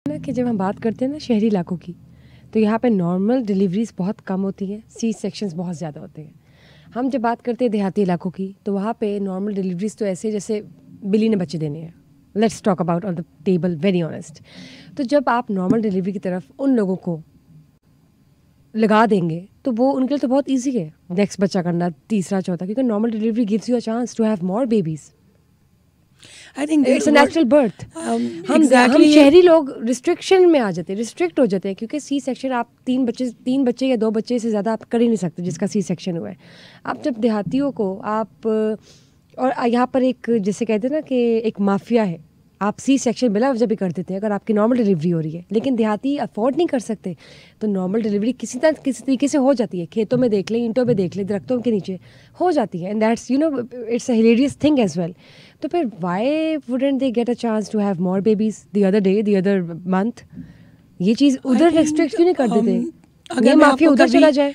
ना कि जब हम बात करते हैं ना शहरी इलाकों की, तो यहाँ पे नॉर्मल डिलीवरीज बहुत कम होती हैं, सी सेक्शंस बहुत ज़्यादा होते हैं। हम जब बात करते हैं देहाती इलाकों की, तो वहाँ पे नॉर्मल डिलीवरीज तो ऐसे जैसे बिल्ली ने बच्चे देने हैं। Let's talk about on the table, very honest. तो जब आप नॉर्मल डिलीवरी की तरफ उन लोगों को लगा देंगे, तो वो उनके लिए तो बहुत ईजी है नेक्स्ट बच्चा करना, तीसरा चौथा, क्योंकि normal delivery gives you a chance to have more babies. I think it's a natural birth. हम एग्जैक्टली शहरी लोग रिस्ट्रिक्शन में आ जाते हैं, रिस्ट्रिक्ट हो जाते हैं, क्योंकि सी सेक्शन आप तीन बच्चे या 2 बच्चे से ज़्यादा आप कर ही नहीं सकते जिसका सी सेक्शन हुआ है। आप जब देहातियों को आप और यहाँ पर एक जैसे कहते हैं ना कि एक माफिया है, आप सी सेक्शन बिला वजह भी कर देते हैं अगर आपकी नॉर्मल डिलीवरी हो रही है, लेकिन देहाती अफोर्ड नहीं कर सकते, तो नॉर्मल डिलीवरी किसी तरीके से हो जाती है। खेतों में देख लें, ईंटों में देख लें, दरख्तों के नीचे हो जाती है, and that's it's a hilarious thing as well. तो फिर why wouldn't they get a chance to have more babies the other day, the other month? ये चीज़ उधर रेस्ट्रिक्ट क्यों नहीं कर देते? अगर मैं माफिया आपको उधर चला जाए।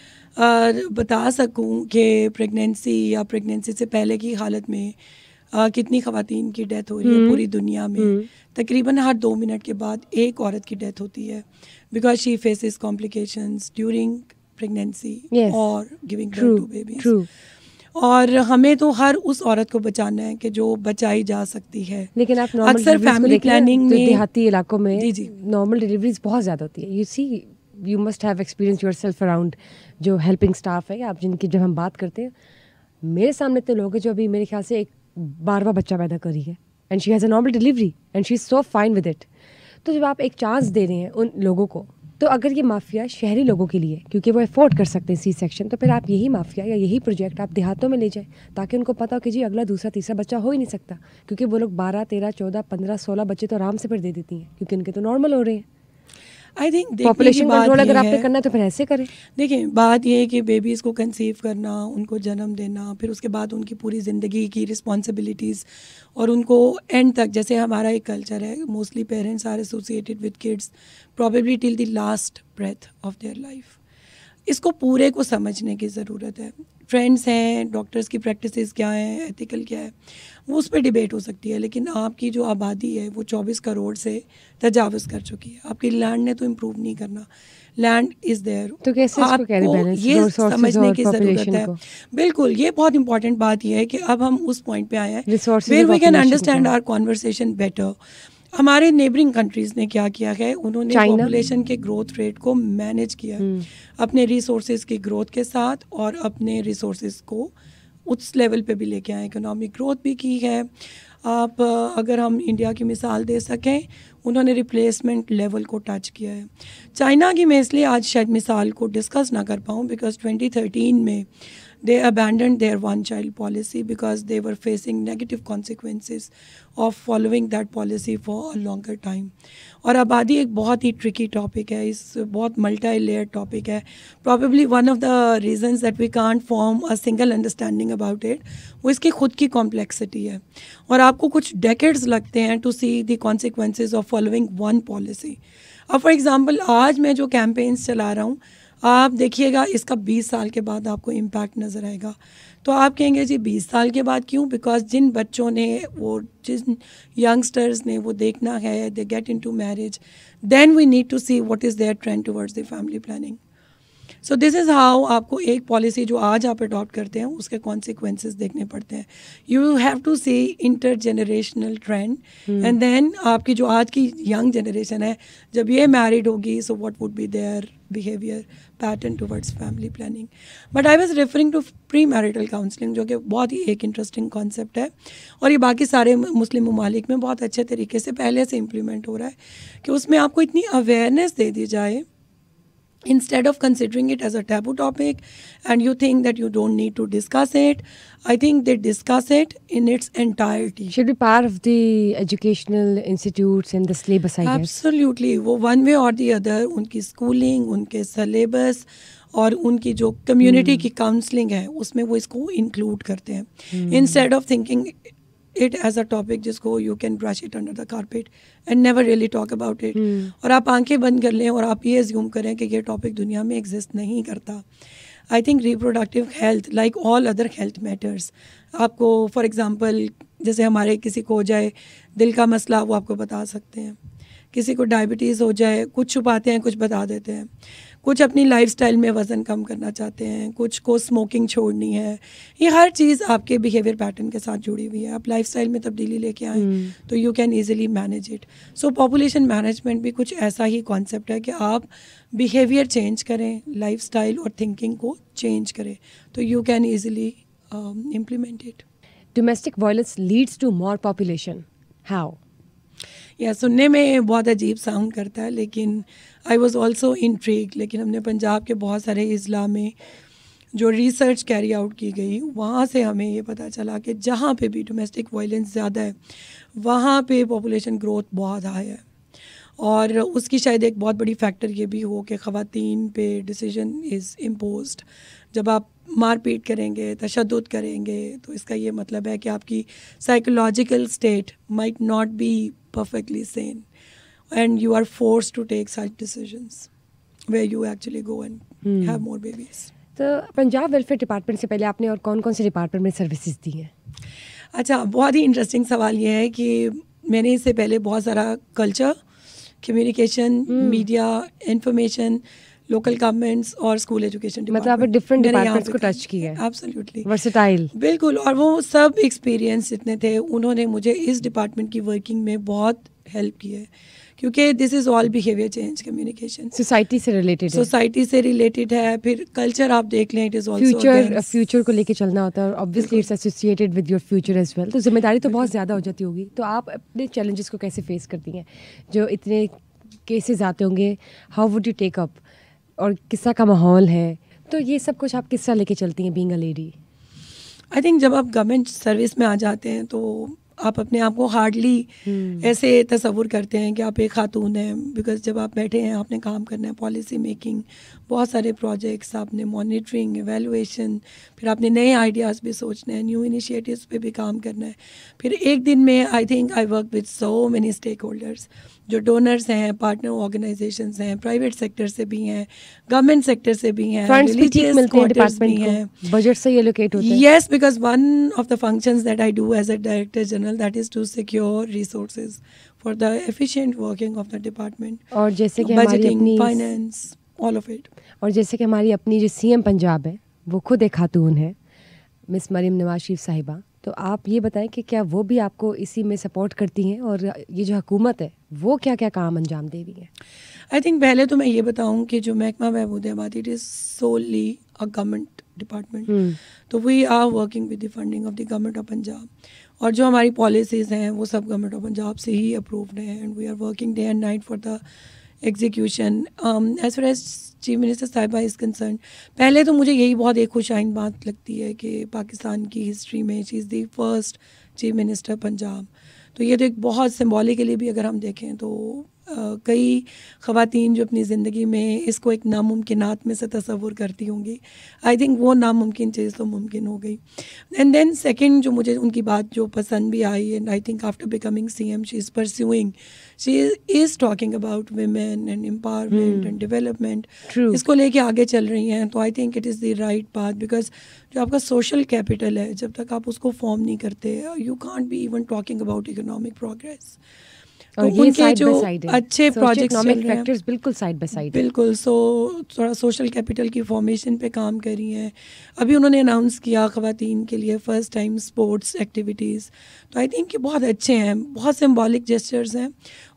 बता सकूं कि प्रेगनेंसी या प्रेगनेंसी से पहले की हालत में कितनी ख़वातीन की डेथ हो रही है पूरी दुनिया में। तकरीबन हर 2 मिनट के बाद एक औरत की डेथ होती है because she faces complications during pregnancy और गिविंग बर्थ टू बेबीज। और हमें तो हर उस औरत को बचाना है कि जो बचाई जा सकती है। लेकिन आप अक्सर फैमिली प्लानिंग में देहाती इलाकों में जी नॉर्मल डिलीवरीज बहुत ज़्यादा होती है। You see, you must have experience yourself around जो हेल्पिंग स्टाफ है, आप जिनकी जब हम बात करते हैं, मेरे सामने तो लोग हैं जो अभी मेरे ख्याल से एक 12वां बच्चा पैदा करी है, and she has a normal delivery and she is so fine with it. तो जब आप एक चांस दे रहे हैं उन लोगों को, तो अगर ये माफिया शहरी लोगों के लिए क्योंकि वो अफोर्ड कर सकते हैं सी सेक्शन, तो फिर आप यही माफिया या यही प्रोजेक्ट आप देहातों में ले जाएं, ताकि उनको पता हो कि जी अगला दूसरा तीसरा बच्चा हो ही नहीं सकता, क्योंकि वो लोग 12 13 14 15 16 बच्चे तो आराम से फिर दे देती हैं, क्योंकि उनके तो नॉर्मल हो रहे हैं। आई थिंक पॉपुलेशन कंट्रोल अगर आपने करना है तो फिर ऐसे करें। देखिए, बात ये है कि बेबीज़ को कंसीव करना, उनको जन्म देना, फिर उसके बाद उनकी पूरी ज़िंदगी की रिस्पॉन्सिबिलिटीज़ और उनको एंड तक, जैसे हमारा एक कल्चर है, mostly parents are associated with kids probably till the last breath of their life. इसको पूरे को समझने की ज़रूरत है। ट्रेंड्स हैं, डॉक्टर्स की प्रैक्टिसेस क्या हैं, एथिकल क्या है, वो उस पर डिबेट हो सकती है, लेकिन आपकी जो आबादी है वो 24 करोड़ से तजावज़ कर चुकी है। आपकी लैंड ने तो इम्प्रूव नहीं करना, लैंड इज़ देयर। तो कैसे आपको ये समझने की ज़रूरत है। बिल्कुल, ये बहुत इंपॉर्टेंट बात यह है कि अब हम उस पॉइंट पे आए हैं where we can understand our conversation better. हमारे नेबरिंग कंट्रीज़ ने क्या किया है, उन्होंने पॉपुलेशन के ग्रोथ रेट को मैनेज किया अपने रिसोर्सेज की ग्रोथ के साथ, और अपने रिसोर्सेज को उस लेवल पे भी लेके आए, इकोनॉमिक ग्रोथ भी की है। आप अगर हम इंडिया की मिसाल दे सकें, उन्होंने रिप्लेसमेंट लेवल को टच किया है। चाइना की मैं इसलिए आज शायद मिसाल को डिस्कस ना कर पाऊँ बिकॉज 2013 में they abandoned their one child policy because they were facing negative consequences of following that policy for a longer time. और आबादी एक बहुत ही ट्रिकी टॉपिक है, इस बहुत मल्टी लेयर टॉपिक है। Probably one of the reasons that we can't form a single understanding about it, वो इसकी खुद की कॉम्प्लेक्सिटी है, और आपको कुछ डेकेड्स लगते हैं to see the consequences of following one policy. अब फॉर एग्जाम्पल आज मैं जो कैंपेन्स चला रहा हूँ, आप देखिएगा इसका 20 साल के बाद आपको इम्पैक्ट नज़र आएगा। तो आप कहेंगे जी 20 साल के बाद क्यों? बिकॉज जिन बच्चों ने, वो जिन यंगस्टर्स ने वो देखना है, they get into marriage, then we need to see what is their trend towards the family planning. So this is how आपको एक पॉलिसी जो आज आप अडॉप्ट करते हैं उसके कॉन्सिक्वेंसेस देखने पड़ते हैं। You have to see inter generational trend, and then आपकी जो आज की यंग जनरेशन है, जब ये मैरिड होगी, so what would be their behaviour pattern towards family planning. But I was referring to pre marital counselling, जो कि बहुत ही एक इंटरेस्टिंग कॉन्सेप्ट है, और ये बाकी सारे मुस्लिम ममालिक में बहुत अच्छे तरीके से पहले से इम्प्लीमेंट हो रहा है, कि उसमें आपको इतनी अवेयरनेस दे दी जाए, instead of considering it as a taboo topic and you think that you don't need to discuss it, I think they discuss it in its entirety. Should be part of the educational institutes and the syllabus, I guess. Absolutely. वो one way or the other उनकी schooling, उनके syllabus और उनकी जो community की counseling है, उसमें वो इसको include करते हैं, instead of thinking it as a topic जिसको you can brush it under the carpet and never really talk about it. और आप आंखें बंद कर लें और आप ये assume करें कि ये टॉपिक दुनिया में एग्जिस्ट नहीं करता। I think reproductive health like all other health matters, आपको फॉर एग्जांपल जैसे हमारे किसी को हो जाए दिल का मसला, वो आपको बता सकते हैं किसी को डायबिटीज़ हो जाए, कुछ छुपाते हैं, कुछ बता देते हैं, कुछ अपनी लाइफस्टाइल में वज़न कम करना चाहते हैं, कुछ को स्मोकिंग छोड़नी है। ये हर चीज़ आपके बिहेवियर पैटर्न के साथ जुड़ी हुई है। आप लाइफस्टाइल में तब्दीली लेके आएँ तो you can easily manage it. So population management भी कुछ ऐसा ही कॉन्सेप्ट है कि आप बिहेवियर चेंज करें, लाइफस्टाइल और थिंकिंग को चेंज करें, तो you can easily implement it. Domestic violence leads to more population, how? या सुनने में बहुत अजीब साउंड करता है, लेकिन आई वॉज ऑल्सो इंट्रीग। लेकिन हमने पंजाब के बहुत सारे अजला में जो रिसर्च कैरी आउट की गई, वहाँ से हमें ये पता चला कि जहाँ पे भी डोमेस्टिक वायलेंस ज़्यादा है वहाँ पे पॉपुलेशन ग्रोथ बहुत हाई है। और उसकी शायद एक बहुत बड़ी फैक्टर ये भी हो कि ख़वातीन पे डिसीजन इज़ इम्पोज्ड। जब आप मारपीट करेंगे, तशद्दुद करेंगे, तो इसका ये मतलब है कि आपकी psychological state might not be perfectly sane and you are forced to take such decisions where you actually go and have more babies. तो पंजाब वेलफेयर डिपार्टमेंट से पहले आपने और कौन कौन से डिपार्टमेंट में सर्विसेज दी हैं? अच्छा, बहुत ही इंटरेस्टिंग सवाल ये है कि मैंने इससे पहले बहुत सारा culture, communication, media, information, local governments और स्कूल एजुकेशन, मतलब आपने डिफरेंट डिपार्टमेंट्स को टच किया है। एब्सोल्युटली, वर्सेटाइल, बिल्कुल। और वो सब एक्सपीरियंस जितने थे उन्होंने मुझे इस डिपार्टमेंट की वर्किंग में बहुत हेल्प की है, क्योंकि this is all behaviour change communication, society से रिलेटेड है। सोसाइटी से रिलेटेड है। फिर कल्चर आप देख लें, इट इज़ ऑल्सो फ्यूचर को लेके चलना होता है और obviously it's associated with your future as well. तो जिम्मेदारी तो बहुत ज़्यादा हो जाती होगी। तो आप अपने चैलेंजेस को कैसे फेस करती हैं? जो इतने केसेस आते होंगे, how would you take up? और किस तरह का माहौल है? तो ये सब कुछ आप किस तरह लेके चलती हैं being a lady? I think जब आप गवर्नमेंट सर्विस में आ जाते हैं तो आप अपने आप को हार्डली ऐसे तसव्वुर करते हैं कि आप एक खातून हैं, बिकॉज जब आप बैठे हैं आपने काम करना है, पॉलिसी मेकिंग, बहुत सारे प्रोजेक्ट्स, आपने मॉनिटरिंग, एवेलुएशन, फिर आपने नए आइडियाज़ भी सोचने हैं, न्यू इनिशिएटिव्स पे भी काम करना है। फिर एक दिन में I think I work with so many stake holders, जो डोनर्स हैं, पार्टनर ऑर्गेनाइजेशंस हैं, प्राइवेट सेक्टर से भी हैं, गवर्नमेंट सेक्टर से भी हैं, रिलीजियस क्वार्टर्स भी हैं, बजट से एलोकेट होते हैं। Yes, because one of the functions that I do as a director general, that is to secure resources for the efficient working of the department. और जैसे कि budgeting, finance, all of it. और जैसे कि हमारी अपनी जो सीएम पंजाब है वो खुद एक खातून है, मिस मरियम नवाज शरीफ साहिबा। तो आप ये बताएं कि क्या वो भी आपको इसी में सपोर्ट करती हैं, और ये जो हुकूमत है वो क्या क्या काम अंजाम दे रही है? आई थिंक पहले तो मैं ये बताऊं कि जो महकमा बहबूद आबादी, it is solely a government department. तो we are working with the funding of the government of Punjab, और जो हमारी पॉलिसीज़ हैं वो सब गवर्नमेंट ऑफ पंजाब से ही अप्रूव्ड हैं, and we are working day and night for the execution. As far as chief minister साहिबा इज़ कंसर्न, पहले तो मुझे यही बहुत एक खुशाइन बात लगती है कि पाकिस्तान की हिस्ट्री में she is the first chief minister Punjab. तो ये तो एक बहुत सिंबॉलिकली भी अगर हम देखें तो कई ख़वातीन जो अपनी ज़िंदगी में इसको एक नामुमकिनात में से तसव्वुर करती होंगी, आई थिंक वो नामुमकिन चीज़ तो मुमकिन हो गई। एंड देन सेकंड जो मुझे उनकी बात जो पसंद भी आई, and I think after becoming CM she is pursuing, she is talking about women and empowerment and development, इसको लेके आगे चल रही हैं। तो I think it is the right path, because जो आपका सोशल कैपिटल है, जब तक आप उसको फॉर्म नहीं करते, you can't be even talking about economic progress. तो उनके जो अच्छे प्रोजेक्ट्स चल रहे हैं, बिल्कुल साइड बाय साइड, बिल्कुल। सो थोड़ा सोशल कैपिटल की फॉर्मेशन पे काम कर रही हैं। अभी उन्होंने अनाउंस किया ख़वातीन के लिए फर्स्ट टाइम स्पोर्ट्स एक्टिविटीज़, तो आई थिंक ये बहुत अच्छे हैं, बहुत सिंबॉलिक जेस्चर्स हैं,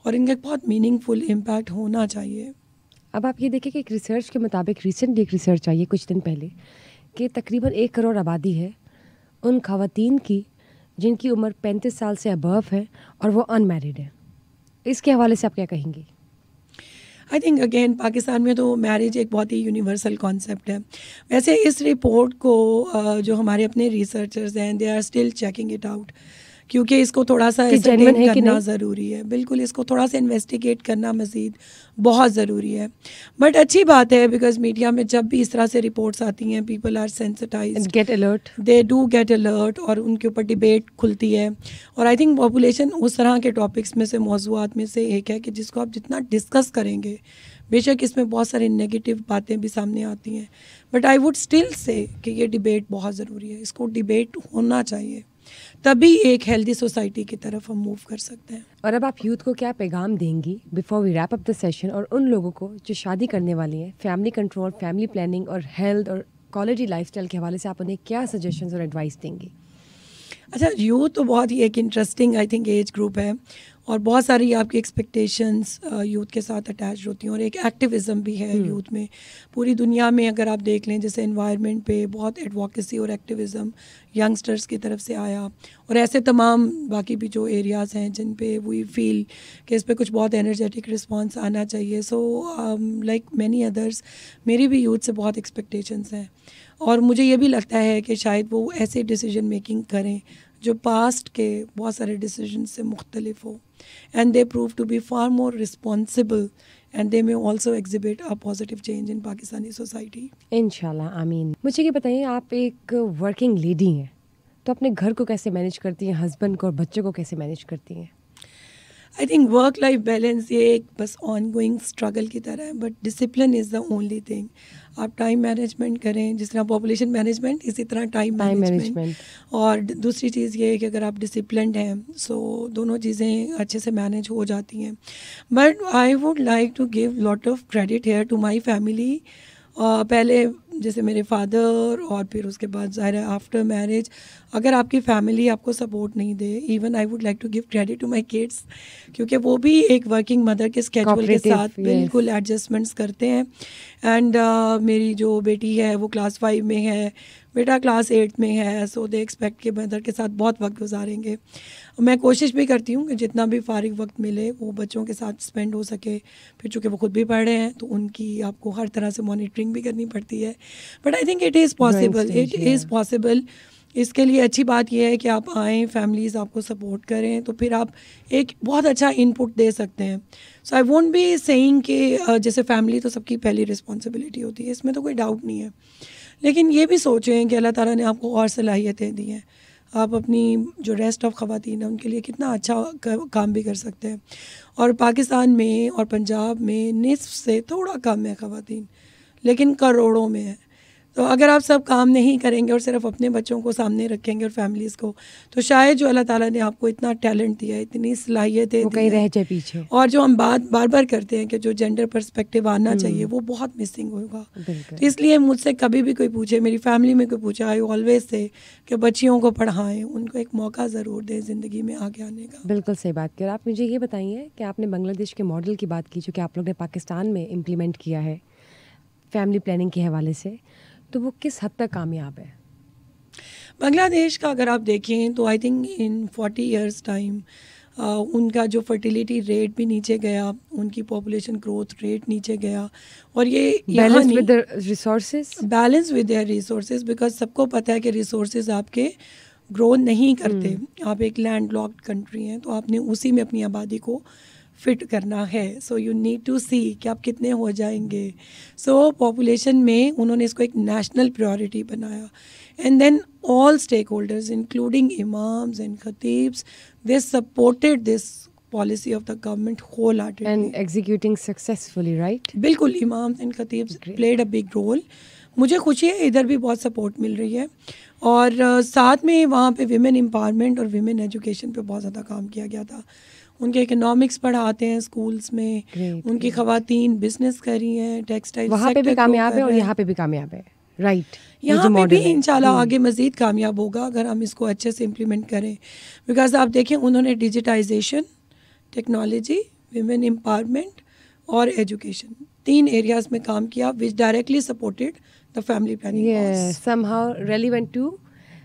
और इनका बहुत मीनिंगफुल इम्पैक्ट होना चाहिए। अब आप ये देखें कि एक रिसर्च के मुताबिक, रिसेंटली एक रिसर्च आई है कुछ दिन पहले, कि तकरीबन 1 करोड़ आबादी है उन ख़वातीन की जिनकी उम्र 35 साल से अबव है और वो अनमैरिड है। इसके हवाले से आप क्या कहेंगी? आई थिंक अगेन पाकिस्तान में तो मैरिज एक बहुत ही यूनिवर्सल कॉन्सेप्ट है। वैसे इस रिपोर्ट को जो हमारे अपने रिसर्चर्स हैं, they are still checking it out, क्योंकि इसको थोड़ा सा एसरटेन करना ज़रूरी है। बिल्कुल, इसको थोड़ा सा इन्वेस्टिगेट करना मज़ीद बहुत ज़रूरी है। बट अच्छी बात है, बिकॉज मीडिया में जब भी इस तरह से रिपोर्ट्स आती हैं, people are sensitised, get alert, they do get alert, और उनके ऊपर डिबेट खुलती है। और आई थिंक पॉपुलेशन उस तरह के टॉपिक्स में से, मौज़ूआत में से एक है कि जिसको आप जितना डिस्कस करेंगे, बेशक इसमें बहुत सारी नेगेटिव बातें भी सामने आती हैं, but I would still say कि ये डिबेट बहुत ज़रूरी है, इसको डिबेट होना चाहिए। तभी एक हेल्दी सोसाइटी की तरफ हम मूव कर सकते हैं। और अब आप यूथ को क्या पैगाम देंगी before we wrap up the session, और उन लोगों को जो शादी करने वाली हैं, फैमिली कंट्रोल, फैमिली प्लानिंग और हेल्थ और क्वालिटी लाइफस्टाइल के हवाले से आप उन्हें क्या सजेशंस और एडवाइस देंगी? अच्छा, यूथ तो बहुत ही एक interesting I think age group है और बहुत सारी आपकी एक्सपेक्टेशंस यूथ के साथ अटैच होती हैं और एक एक्टिविज़म भी है यूथ में। पूरी दुनिया में अगर आप देख लें, जैसे एनवायरनमेंट पे बहुत एडवोकेसी और एक्टिविज़म यंगस्टर्स की तरफ से आया, और ऐसे तमाम बाकी भी जो एरियाज़ हैं जिन पे वी फील कि इस पे कुछ बहुत एनर्जेटिक रिस्पांस आना चाहिए। सो लाइक मैनी अदर्स, मेरी भी यूथ से बहुत एक्सपेक्टेशंस हैं और मुझे ये भी लगता है कि शायद वो ऐसे डिसीजन मेकिंग करें जो पास्ट के बहुत सारे डिसीजन से मुख्तलिफ हो, and they prove to be far more responsible and they may also exhibit a positive change in Pakistani society. इंशाल्लाह, आमीन। मुझे ये बताइए, आप एक वर्किंग लेडी हैं, तो अपने घर को कैसे मैनेज करती हैं, हस्बैंड को और बच्चों को कैसे मैनेज करती हैं? I think work life balance ये एक बस ऑन गोइंग स्ट्रगल की तरह है, but discipline is the only thing. आप टाइम मैनेजमेंट करें, जिस तरह पॉपुलेशन मैनेजमेंट इसी तरह टाइम मैनेजमेंट। और दूसरी चीज़ ये है कि अगर आप डिसिप्लिन्ड हैं सो दोनों चीज़ें अच्छे से मैनेज हो जाती हैं। But I would like to give lot of credit here to my family. पहले जैसे मेरे फादर और फिर उसके बाद ज़ाहिर है आफ्टर मैरिज, अगर आपकी फैमिली आपको सपोर्ट नहीं दे, even I would like to give credit to my kids, क्योंकि वो भी एक वर्किंग मदर के स्केड्यूल के साथ बिल्कुल एडजस्टमेंट्स करते हैं। एंड मेरी जो बेटी है वो क्लास 5 में है, बेटा क्लास 8 में है, सो दे एक्सपेक्ट के मदर के साथ बहुत वक्त गुजारेंगे। मैं कोशिश भी करती हूँ कि जितना भी फारिग वक्त मिले वो बच्चों के साथ स्पेंड हो सके। फिर चूँकि वो खुद भी पढ़ रहे हैं तो उनकी आपको हर तरह से मॉनिटरिंग भी करनी पड़ती है, but I think it is possible, it is possible. इसके लिए अच्छी बात यह है कि आप आएँ, फैमिलीज़ आपको सपोर्ट करें, तो फिर आप एक बहुत अच्छा इनपुट दे सकते हैं। सो आई वोंट बी सेइंग कि जैसे फैमिली तो सबकी पहली रिस्पॉन्सिबिलिटी होती है, इसमें तो कोई डाउट नहीं है, लेकिन ये भी सोचें कि अल्लाह ताला ने आपको और सलाहियतें दी हैं, आप अपनी जो रेस्ट ऑफ ख़वातीन हैं उनके लिए कितना अच्छा काम भी कर सकते हैं। और पाकिस्तान में और पंजाब में निस्फ से थोड़ा कम है ख़वातीन, लेकिन करोड़ों में है। तो अगर आप सब काम नहीं करेंगे और सिर्फ अपने बच्चों को सामने रखेंगे और फैमिलीज़ को, तो शायद जो अल्लाह ताला ने आपको इतना टैलेंट दिया है, इतनी सलाहियतें दी कहीं रह जाए पीछे। और जो हम बार बार करते हैं कि जो जेंडर पर्सपेक्टिव आना चाहिए वो बहुत मिसिंग होगा। तो इसलिए मुझसे कभी भी कोई पूछे, मेरी फैमिली में कोई पूछे, आई ऑलवेज से कि बच्चियों को पढ़ाएं, उनको एक मौका ज़रूर दें ज़िंदगी में आगे आने का। बिल्कुल सही बात की। और आप मुझे ये बताइए कि आपने बांग्लादेश के मॉडल की बात की जो कि आप लोग ने पाकिस्तान में इम्प्लीमेंट किया है फैमिली प्लानिंग के हवाले से, तो वो किस हद तक कामयाब है? बांग्लादेश का अगर आप देखें तो I think in 40 years time उनका जो फर्टिलिटी रेट भी नीचे गया, उनकी पॉपुलेशन ग्रोथ रेट नीचे गया, और ये balance with their resources, because सबको पता है कि रिसोर्सेज आपके ग्रो नहीं करते। आप एक लैंड लॉक्ड कंट्री हैं, तो आपने उसी में अपनी आबादी को फिट करना है। सो यू नीड टू सी कि आप कितने हो जाएंगे। सो पॉपुलेशन में उन्होंने इसको एक नेशनल प्रायोरिटी बनाया, and then all stakeholders including imams and khatibs, they supported this policy of the government wholeheartedly and executing successfully, right? बिल्कुल, imams and khatibs played a big role। मुझे खुशी है इधर भी बहुत सपोर्ट मिल रही है, और साथ में वहाँ पे विमेन एम्पावरमेंट और विमेन एजुकेशन पे बहुत ज़्यादा काम किया गया था। उनके इकोनॉमिक्स पढ़ाते हैं स्कूल्स में, उनकी ख़वातीन बिजनेस कर रही हैं, टेक्सटाइल वहाँ पे भी कामयाब है और यहाँ पे भी कामयाब है, राइट? यहाँ पे भी इंशाल्लाह आगे मज़ीद कामयाब होगा अगर हम इसको अच्छे से इम्प्लीमेंट करें। बिकॉज आप देखें उन्होंने डिजिटाइजेशन, टेक्नोलॉजी, विमेन एम्पावरमेंट और एजुकेशन, 3 एरियाज़ में काम किया which directly supported the family planning, somehow relevant to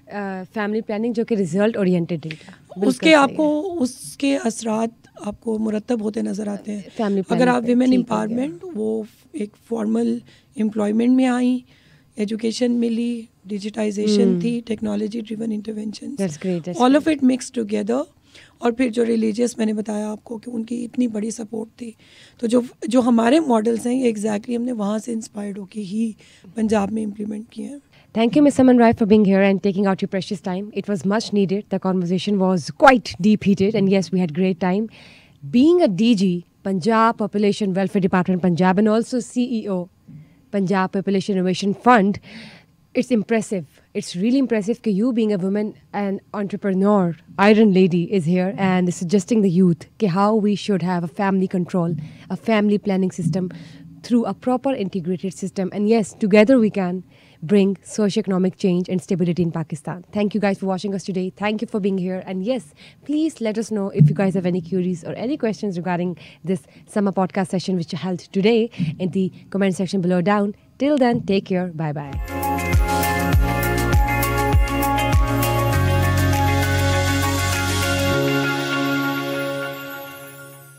family planning, जो कि रिजल्ट ओरिएंटेड है। उसके आपको उसके असरात आपको मुरतब होते नज़र आते हैं। अगर आप विमेन एम्पावरमेंट, वो एक फॉर्मल एम्प्लॉयमेंट में आई, एजुकेशन मिली, डिजिटाइजेशन थी, technology driven intervention, all of it mix together. और फिर जो रिलीजियस, मैंने बताया आपको कि उनकी इतनी बड़ी सपोर्ट थी। तो जो हमारे मॉडल्स हैं ये एग्जैक्टली हमने वहाँ से इंस्पायर्ड होकर ही पंजाब में इम्प्लीमेंट किए हैं। Thank you, Ms. Aman Rai, for being here and taking out your precious time. It was much needed. The conversation was quite deep-heated, and yes, we had great time. Being a DG, Punjab Population Welfare Department, Punjab, and also CEO, Punjab Population Innovation Fund, it's impressive. it's really impressive that you being a woman and entrepreneur, iron lady is here and suggesting the youth how we should have a family control, a family planning system through a proper integrated system. And yes, together we can bring socioeconomic change and stability in Pakistan. Thank you guys for watching us today. Thank you for being here. And yes, please let us know if you guys have any queries or any questions regarding this summer podcast session which I held today in the comment section below down. Till then, take care. Bye-bye.